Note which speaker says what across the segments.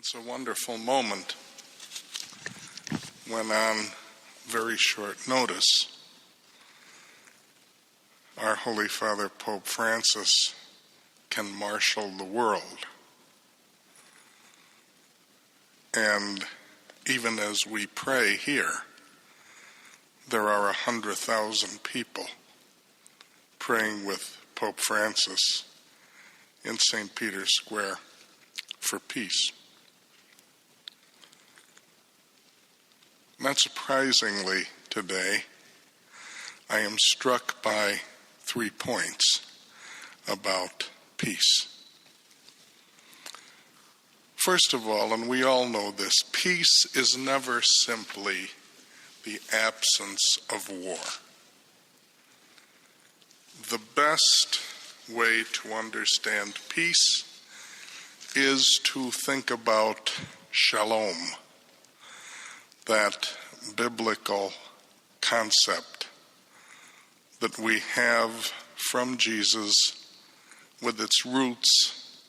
Speaker 1: It's a wonderful moment when on very short notice, our Holy Father Pope Francis can marshal the world. And even as we pray here, there are 100,000 people praying with Pope Francis in St. Peter's Square for peace. Not surprisingly, today, I am struck by 3 points about peace. First of all, and we all know this, peace is never simply the absence of war. The best way to understand peace is to think about shalom, that biblical concept that we have from Jesus with its roots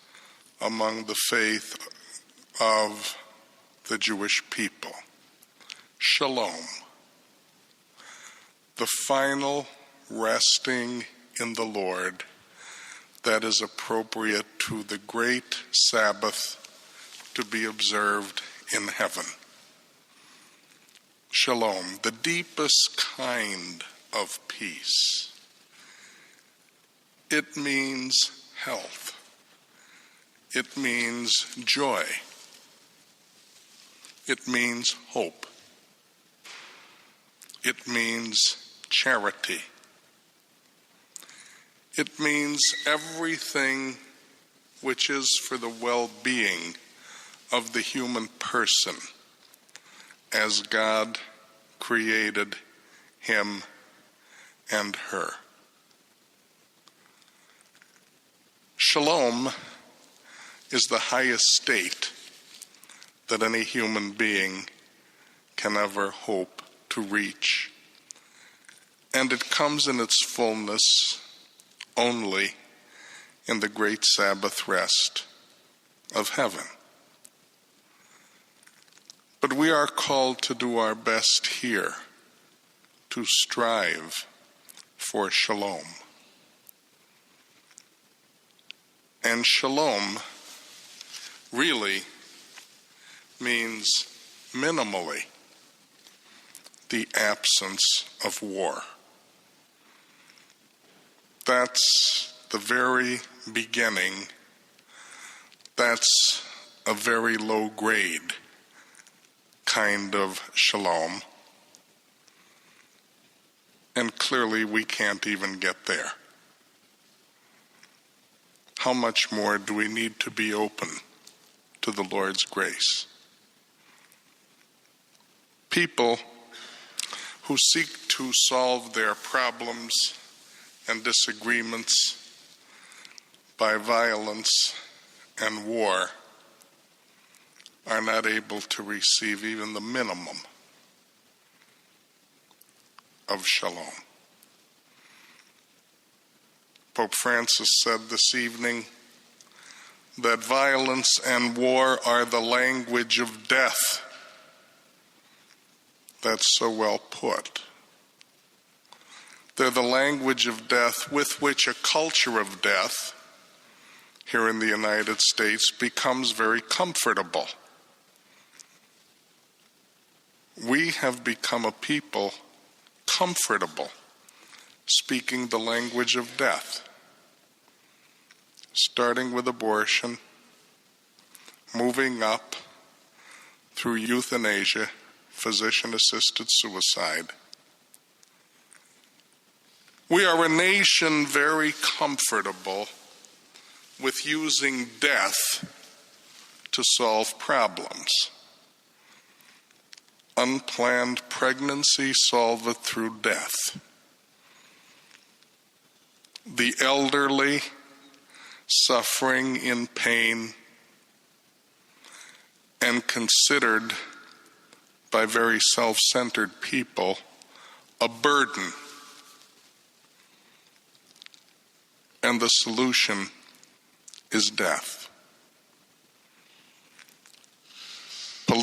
Speaker 1: among the faith of the Jewish people. Shalom, the final resting in the Lord that is appropriate to the great Sabbath to be observed in heaven. Shalom, the deepest kind of peace. It means health. It means joy. It means hope. It means charity. It means everything which is for the well-being of the human person as God created him and her. Shalom is the highest state that any human being can ever hope to reach. And it comes in its fullness only in the great Sabbath rest of heaven. But we are called to do our best here to strive for shalom. And shalom really means minimally the absence of war. That's the very beginning. That's a very low grade kind of shalom. And clearly we can't even get there. How much more do we need to be open to the Lord's grace? People who seek to solve their problems and disagreements by violence and war are not able to receive even the minimum of shalom. Pope Francis said this evening that violence and war are the language of death. That's so well put. They're the language of death with which a culture of death here in the United States becomes very comfortable. We have become a people comfortable speaking the language of death, starting with abortion, moving up through euthanasia, physician-assisted suicide. We are a nation very comfortable with using death to solve problems. Unplanned pregnancy, solve it through death. The elderly, suffering in pain, and considered by very self-centered people a burden. And the solution is death.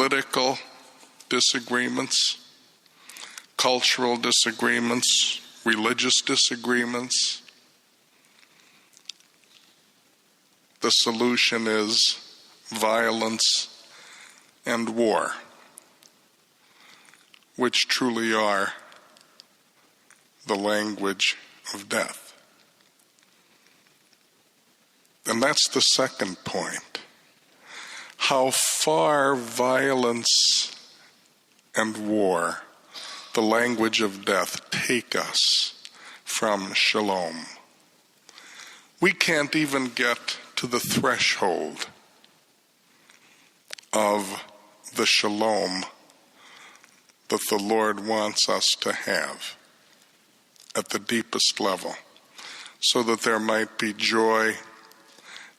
Speaker 1: political disagreements, cultural disagreements, religious disagreements. The solution is violence and war, which truly are the language of death. And that's the second point. How far violence and war, the language of death, take us from shalom. We can't even get to the threshold of the shalom that the Lord wants us to have at the deepest level, so that there might be joy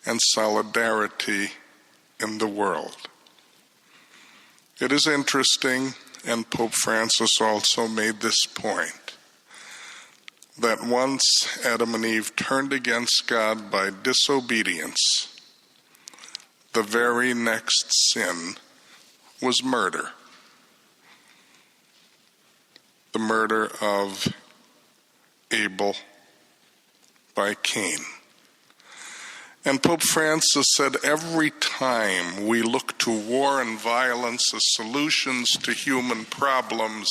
Speaker 1: and solidarity in the world. It is interesting, and Pope Francis also made this point, that once Adam and Eve turned against God by disobedience, the very next sin was murder. The murder of Abel by Cain. And Pope Francis said every time we look to war and violence as solutions to human problems,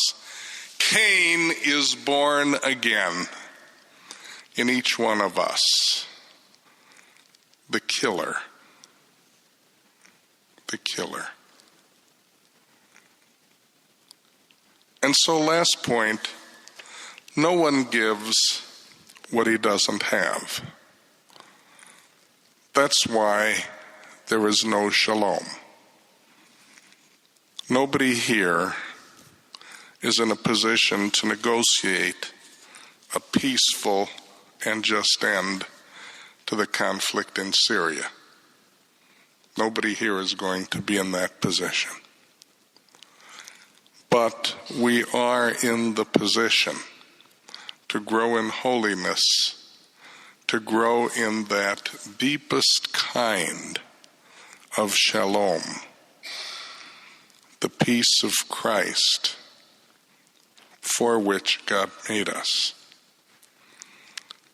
Speaker 1: Cain is born again in each one of us. The killer. The killer. And so, last point, no one gives what he doesn't have. That's why there is no shalom. Nobody here is in a position to negotiate a peaceful and just end to the conflict in Syria. Nobody here is going to be in that position. But we are in the position to grow in holiness, to grow in that deepest kind of shalom, the peace of Christ, for which God made us.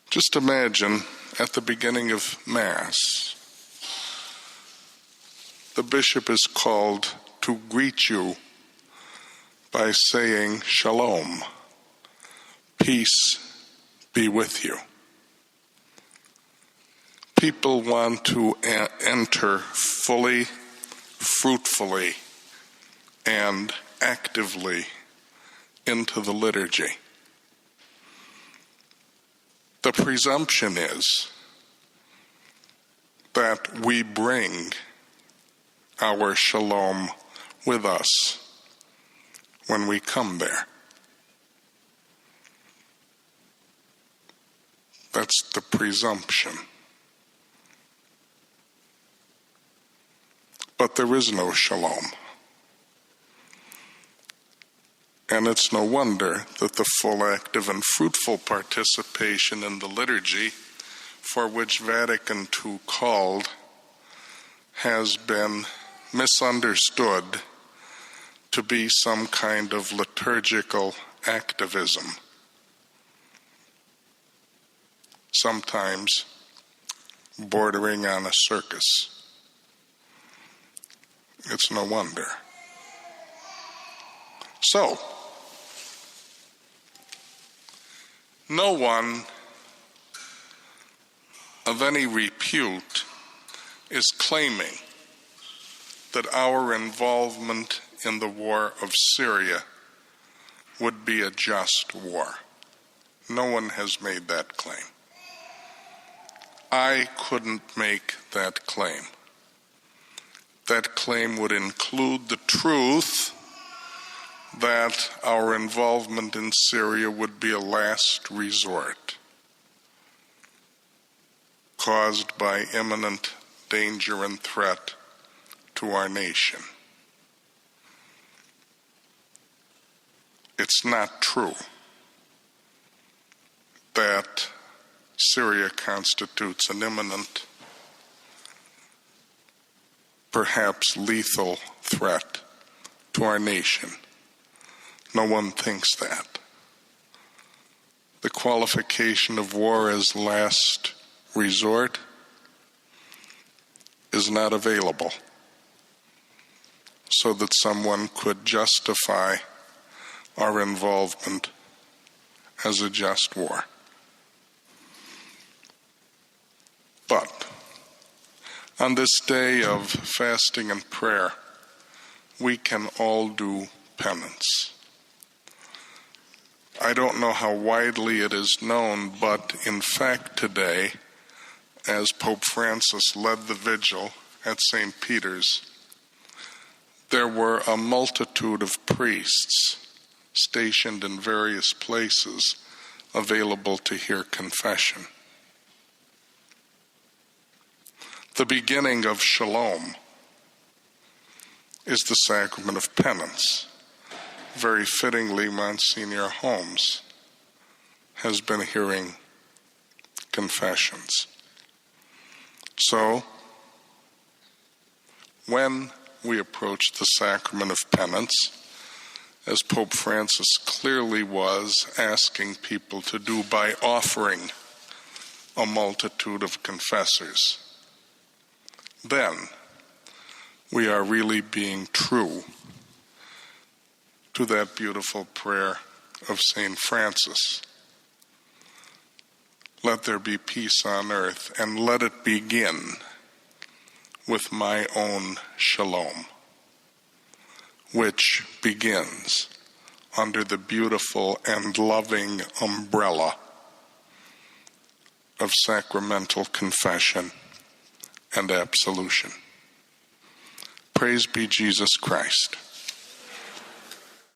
Speaker 1: Just imagine at the beginning of Mass, the bishop is called to greet you by saying, Shalom, peace be with you. People want to enter fully, fruitfully, and actively into the liturgy. The presumption is that we bring our shalom with us when we come there. That's the presumption. But there is no shalom. And it's no wonder that the full, active, and fruitful participation in the liturgy, for which Vatican II called, has been misunderstood to be some kind of liturgical activism. Sometimes bordering on a circus. It's no wonder. So, no one of any repute is claiming that our involvement in the war of Syria would be a just war. No one has made that claim. I couldn't make that claim. That claim would include the truth that our involvement in Syria would be a last resort, caused by imminent danger and threat to our nation. It's not true that Syria constitutes an imminent, perhaps lethal threat to our nation. No one thinks that. The qualification of war as last resort is not available so that someone could justify our involvement as a just war. But on this day of fasting and prayer, we can all do penance. I don't know how widely it is known, but in fact today, as Pope Francis led the vigil at St. Peter's, there were a multitude of priests stationed in various places available to hear confession. The beginning of Shalom is the sacrament of penance. Very fittingly, Monsignor Holmes has been hearing confessions. So, when we approach the sacrament of penance, as Pope Francis clearly was asking people to do by offering a multitude of confessors, then we are really being true to that beautiful prayer of St. Francis. Let there be peace on earth, and let it begin with my own shalom, which begins under the beautiful and loving umbrella of sacramental confession and absolution. Praise be Jesus Christ.